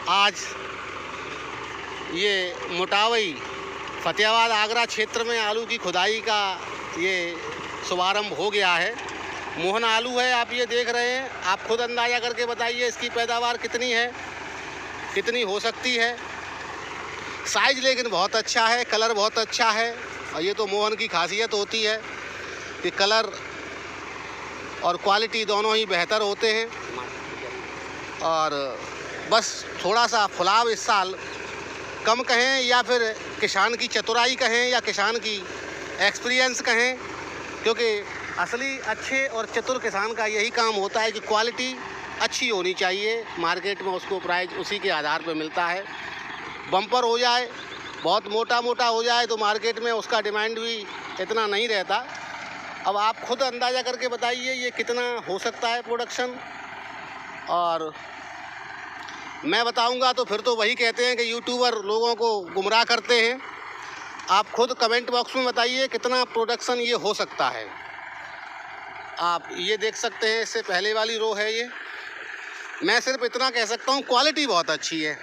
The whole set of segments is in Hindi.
आज ये मोटावई फतेहाबाद आगरा क्षेत्र में आलू की खुदाई का ये शुभारंभ हो गया है। मोहन आलू है, आप ये देख रहे हैं। आप खुद अंदाज़ा करके बताइए इसकी पैदावार कितनी है, कितनी हो सकती है। साइज़ लेकिन बहुत अच्छा है, कलर बहुत अच्छा है। और ये तो मोहन की खासियत होती है कि कलर और क्वालिटी दोनों ही बेहतर होते हैं। और बस थोड़ा सा फुलाव इस साल कम कहें या फिर किसान की चतुराई कहें या किसान की एक्सपीरियंस कहें, क्योंकि असली अच्छे और चतुर किसान का यही काम होता है कि क्वालिटी अच्छी होनी चाहिए। मार्केट में उसको प्राइस उसी के आधार पर मिलता है। बम्पर हो जाए, बहुत मोटा मोटा हो जाए तो मार्केट में उसका डिमांड भी इतना नहीं रहता। अब आप खुद अंदाज़ा करके बताइए ये कितना हो सकता है प्रोडक्शन। और मैं बताऊंगा तो फिर तो वही कहते हैं कि यूट्यूबर लोगों को गुमराह करते हैं। आप खुद कमेंट बॉक्स में बताइए कितना प्रोडक्शन ये हो सकता है। आप ये देख सकते हैं, इससे पहले वाली रो है ये। मैं सिर्फ इतना कह सकता हूँ क्वालिटी बहुत अच्छी है,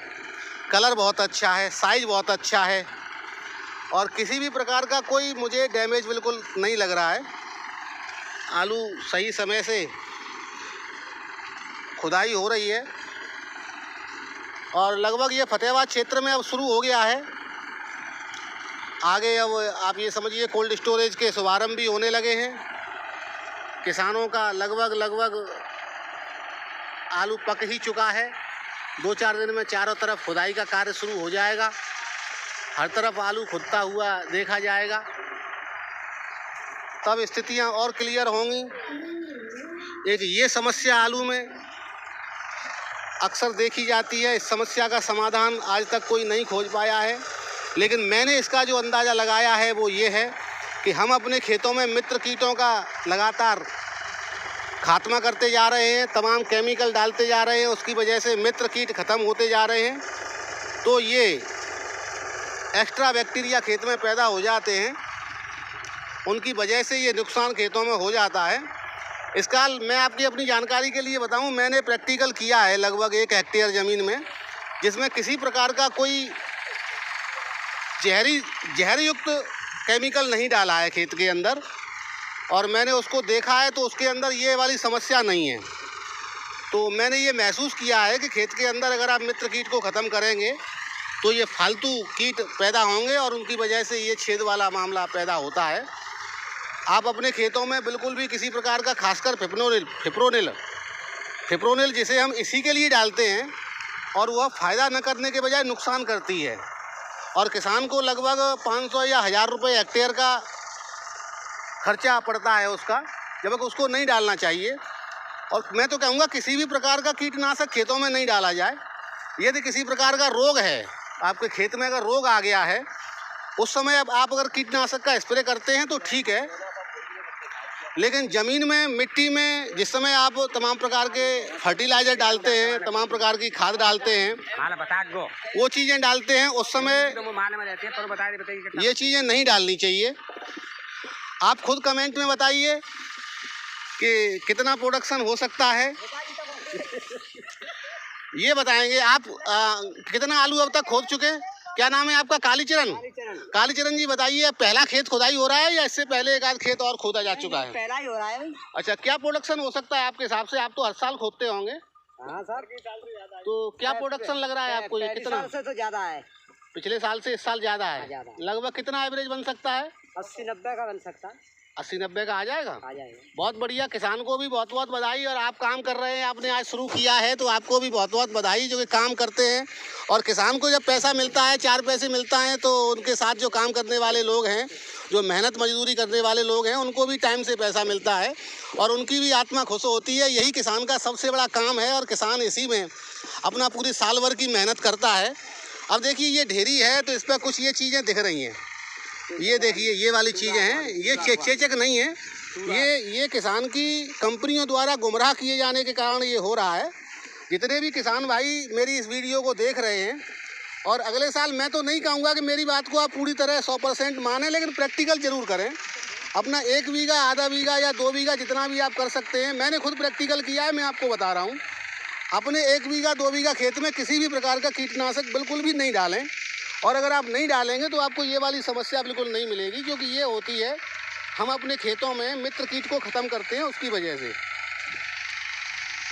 कलर बहुत अच्छा है, साइज़ बहुत अच्छा है और किसी भी प्रकार का कोई मुझे डैमेज बिल्कुल नहीं लग रहा है। आलू सही समय से खुदाई हो रही है और लगभग ये फतेहाबाद क्षेत्र में अब शुरू हो गया है। आगे अब आप ये समझिए कोल्ड स्टोरेज के शुभारंभ भी होने लगे हैं। किसानों का लगभग आलू पक ही चुका है। 2-4 दिन में चारों तरफ खुदाई का कार्य शुरू हो जाएगा। हर तरफ आलू खुदता हुआ देखा जाएगा, तब स्थितियां और क्लियर होंगी। एक ये समस्या आलू में अक्सर देखी जाती है। इस समस्या का समाधान आज तक कोई नहीं खोज पाया है, लेकिन मैंने इसका जो अंदाज़ा लगाया है वो ये है कि हम अपने खेतों में मित्र कीटों का लगातार खात्मा करते जा रहे हैं, तमाम केमिकल डालते जा रहे हैं। उसकी वजह से मित्र कीट ख़त्म होते जा रहे हैं, तो ये एक्स्ट्रा बैक्टीरिया खेत में पैदा हो जाते हैं। उनकी वजह से ये नुकसान खेतों में हो जाता है। इसका मैं आपकी अपनी जानकारी के लिए बताऊं, मैंने प्रैक्टिकल किया है लगभग 1 हेक्टेयर ज़मीन में, जिसमें किसी प्रकार का कोई जहरयुक्त केमिकल नहीं डाला है खेत के अंदर। और मैंने उसको देखा है तो उसके अंदर ये वाली समस्या नहीं है। तो मैंने ये महसूस किया है कि खेत के अंदर अगर आप मित्र कीट को ख़त्म करेंगे तो ये फालतू कीट पैदा होंगे और उनकी वजह से ये छेद वाला मामला पैदा होता है। आप अपने खेतों में बिल्कुल भी किसी प्रकार का, खासकर फिप्रोनिल जिसे हम इसी के लिए डालते हैं और वह फ़ायदा न करने के बजाय नुकसान करती है और किसान को लगभग 500 या 1000 रुपये हेक्टेयर का खर्चा पड़ता है उसका, जबकि उसको नहीं डालना चाहिए। और मैं तो कहूँगा किसी भी प्रकार का कीटनाशक खेतों में नहीं डाला जाए। यदि किसी प्रकार का रोग है, आपके खेत में अगर रोग आ गया है, उस समय अब आप अगर कीटनाशक का स्प्रे करते हैं तो ठीक है, लेकिन ज़मीन में, मिट्टी में जिस समय आप तमाम प्रकार के फर्टिलाइज़र डालते हैं, तमाम प्रकार की खाद डालते हैं, वो चीज़ें डालते हैं, उस समय ये चीज़ें नहीं डालनी चाहिए। आप खुद कमेंट में बताइए कि कितना प्रोडक्शन हो सकता है। ये बताएंगे आप कितना आलू अब तक खोद चुके हैं? क्या नाम है आपका? कालीचरण जी, बताइए पहला खेत खुदाई हो रहा है या इससे पहले एक आध खेत और खोदा जा चुका है? पहला ही हो रहा है। अच्छा, क्या प्रोडक्शन हो सकता है आपके हिसाब से? आप तो हर साल खोदते होंगे। हाँ सर, तो क्या प्रोडक्शन लग रहा है आपको? ये कितना साल से तो ज़्यादा है। पिछले साल से इस साल ज़्यादा है? ज़्यादा। लगभग कितना एवरेज बन सकता है? 80-90 का बन सकता है। 80-90 का आ जाएगा? आ जाएगा। बहुत बढ़िया, किसान को भी बहुत बहुत बधाई। और आप काम कर रहे हैं, आपने आज शुरू किया है तो आपको भी बहुत बहुत बधाई जो कि काम करते हैं। और किसान को जब पैसा मिलता है, 4 पैसे मिलता है, तो उनके साथ जो काम करने वाले लोग हैं, जो मेहनत मजदूरी करने वाले लोग हैं, उनको भी टाइम से पैसा मिलता है और उनकी भी आत्मा खुश होती है। यही किसान का सबसे बड़ा काम है और किसान इसी में अपना पूरी साल भर की मेहनत करता है। अब देखिए ये ढेरी है तो इस पर कुछ ये चीज़ें दिख रही हैं। ये देखिए ये वाली चीज़ें हैं, ये चेचक नहीं है, ये किसान की कंपनियों द्वारा गुमराह किए जाने के कारण ये हो रहा है। जितने भी किसान भाई मेरी इस वीडियो को देख रहे हैं, और अगले साल मैं तो नहीं कहूँगा कि मेरी बात को आप पूरी तरह 100% मानें, लेकिन प्रैक्टिकल ज़रूर करें। अपना 1 बीघा, आधा बीघा या 2 बीघा जितना भी आप कर सकते हैं। मैंने खुद प्रैक्टिकल किया है, मैं आपको बता रहा हूँ। अपने 1 बीघा 2 बीघा खेत में किसी भी प्रकार का कीटनाशक बिल्कुल भी नहीं डालें। और अगर आप नहीं डालेंगे तो आपको ये वाली समस्या बिल्कुल नहीं मिलेगी, क्योंकि ये होती है हम अपने खेतों में मित्र कीट को ख़त्म करते हैं उसकी वजह से।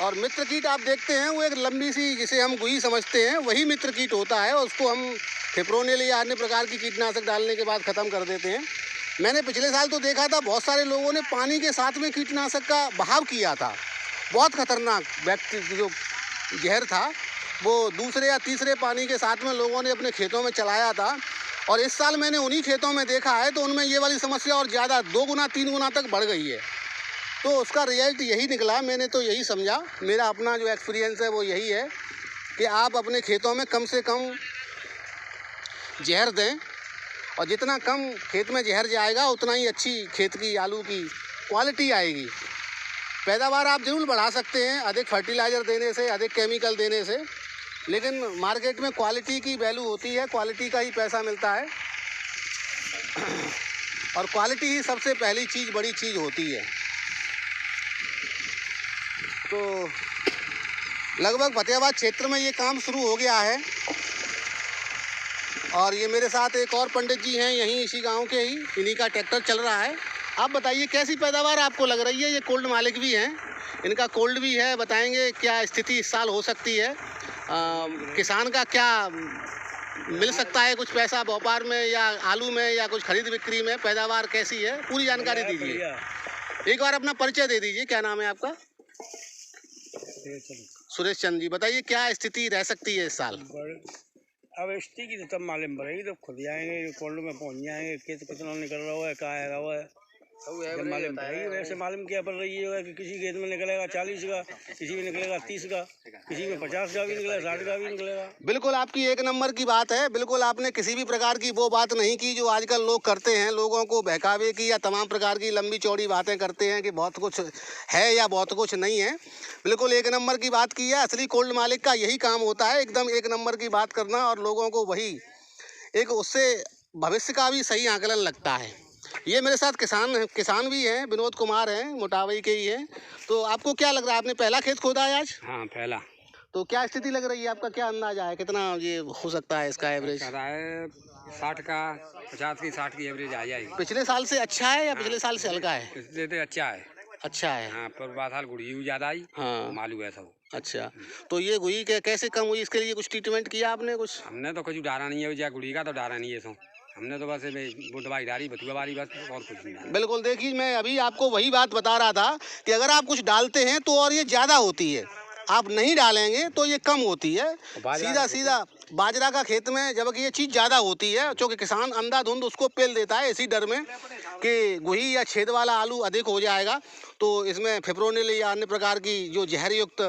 और मित्र कीट आप देखते हैं वो एक लंबी सी, जिसे हम गुई समझते हैं, वही मित्र कीट होता है और उसको हम फिप्रोनिल या अन्य प्रकार की कीटनाशक डालने के बाद ख़त्म कर देते हैं। मैंने पिछले साल तो देखा था बहुत सारे लोगों ने पानी के साथ में कीटनाशक का बहाव किया था। बहुत खतरनाक व्यक्ति जो जहर था वो दूसरे या तीसरे पानी के साथ में लोगों ने अपने खेतों में चलाया था। और इस साल मैंने उन्हीं खेतों में देखा है तो उनमें ये वाली समस्या और ज़्यादा 2 गुना 3 गुना तक बढ़ गई है। तो उसका रिजल्ट यही निकला, मैंने तो यही समझा, मेरा अपना जो एक्सपीरियंस है वो यही है कि आप अपने खेतों में कम से कम जहर दें, और जितना कम खेत में जहर जाएगा उतना ही अच्छी खेत की आलू की क्वालिटी आएगी। पैदावार आप ज़रूर बढ़ा सकते हैं अधिक फर्टिलाइज़र देने से, अधिक केमिकल देने से, लेकिन मार्केट में क्वालिटी की वैल्यू होती है, क्वालिटी का ही पैसा मिलता है और क्वालिटी ही सबसे पहली चीज़, बड़ी चीज़ होती है। तो लगभग फतेहाबाद क्षेत्र में ये काम शुरू हो गया है। और ये मेरे साथ एक और पंडित जी हैं, यहीं इसी गांव के ही, इन्हीं का ट्रैक्टर चल रहा है। आप बताइए कैसी पैदावार आपको लग रही है? ये कोल्ड मालिक भी हैं, इनका कोल्ड भी है, बताएंगे क्या स्थिति इस साल हो सकती है, किसान का क्या मिल सकता है कुछ पैसा व्यापार में या आलू में या कुछ खरीद बिक्री में, पैदावार कैसी है, पूरी जानकारी दीजिए। एक बार अपना परिचय दे दीजिए, क्या नाम है आपका? सुरेश चंद जी, बताइए क्या स्थिति रह सकती है इस साल? अब स्थिति की तो तब मालूम पड़ेगी, तो खुद जाएंगे कोल्ड में पहुंच जाएंगे, खेत कितना निकल रहा है, कहाँ आएगा वो है जब मालूम पड़ेगी। वैसे मालूम क्या पड़ रही है कि किसी खेत में निकलेगा 40 का, किसी में निकलेगा 30 का, किसी में 50 का भी निकलेगा, 60 का भी निकलेगा। बिल्कुल आपकी एक नंबर की बात है। बिल्कुल आपने किसी भी प्रकार की वो बात नहीं की जो आजकल लोग करते हैं, लोगों को बहकावे की या तमाम प्रकार की लंबी चौड़ी बातें करते हैं कि बहुत कुछ है या बहुत कुछ नहीं है। बिल्कुल एक नंबर की बात की है। असली कोल्ड मालिक का यही काम होता है, एकदम एक नंबर की बात करना, और लोगों को वही एक उससे भविष्य का भी सही आकलन लगता है। ये मेरे साथ किसान भी हैं, विनोद कुमार हैं, मोटावई के ही हैं। तो आपको क्या लग रहा है, आपने पहला खेत खोदा है आज? हाँ पहला। तो क्या स्थिति लग रही है, आपका क्या अंदाजा है, कितना ये हो सकता है इसका एवरेज? 60 का, 50 की 60 की एवरेज आ जाएगी। पिछले साल से अच्छा है या पिछले साल से हल्का है? पिछले से अच्छा है। अच्छा है। हाँ, पर बात हाल गुड़ी भी ज़्यादा आई। हाँ मालूम है सब। अच्छा, तो ये गुई कैसे कम हुई, इसके लिए कुछ ट्रीटमेंट किया आपने कुछ? हमने तो कुछ डारा नहीं है, गुड़ी का तो डारा नहीं है सो, हमने तो बस वो दवाई डाली बथुआ वाली, बस और कुछ नहीं। बिल्कुल, देखिए मैं अभी आपको वही बात बता रहा था कि अगर आप कुछ डालते हैं तो और ये ज़्यादा होती है, आप नहीं डालेंगे तो ये कम होती है। सीधा बाजरा का खेत में जबकि ये चीज़ ज़्यादा होती है, क्योंकि किसान अंधाधुंध उसको पेल देता है इसी डर में कि गुही या छेद वाला आलू अधिक हो जाएगा तो इसमें फिप्रोनिल या अन्य प्रकार की जो जहर युक्त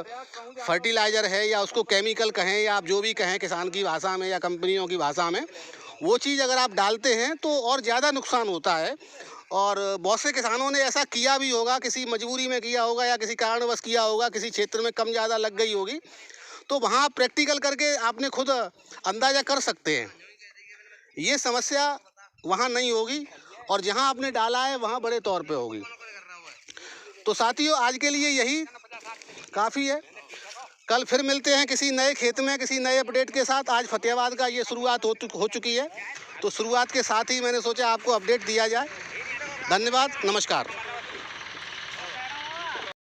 फर्टिलाइज़र है, या उसको केमिकल कहें या आप जो भी कहें किसान की भाषा में या कंपनियों की भाषा में, वो चीज़ अगर आप डालते हैं तो और ज़्यादा नुकसान होता है। और बहुत से किसानों ने ऐसा किया भी होगा, किसी मजबूरी में किया होगा या किसी कारणवश किया होगा, किसी क्षेत्र में कम ज़्यादा लग गई होगी, तो वहाँ प्रैक्टिकल करके आपने खुद अंदाज़ा कर सकते हैं। ये समस्या वहाँ नहीं होगी और जहाँ आपने डाला है वहाँ बड़े तौर पे होगी। तो साथियों, आज के लिए यही काफ़ी है। कल फिर मिलते हैं किसी नए खेत में, किसी नए अपडेट के साथ। आज फतेहाबाद का ये शुरुआत हो चुकी है, तो शुरुआत के साथ ही मैंने सोचा आपको अपडेट दिया जाए। धन्यवाद, नमस्कार।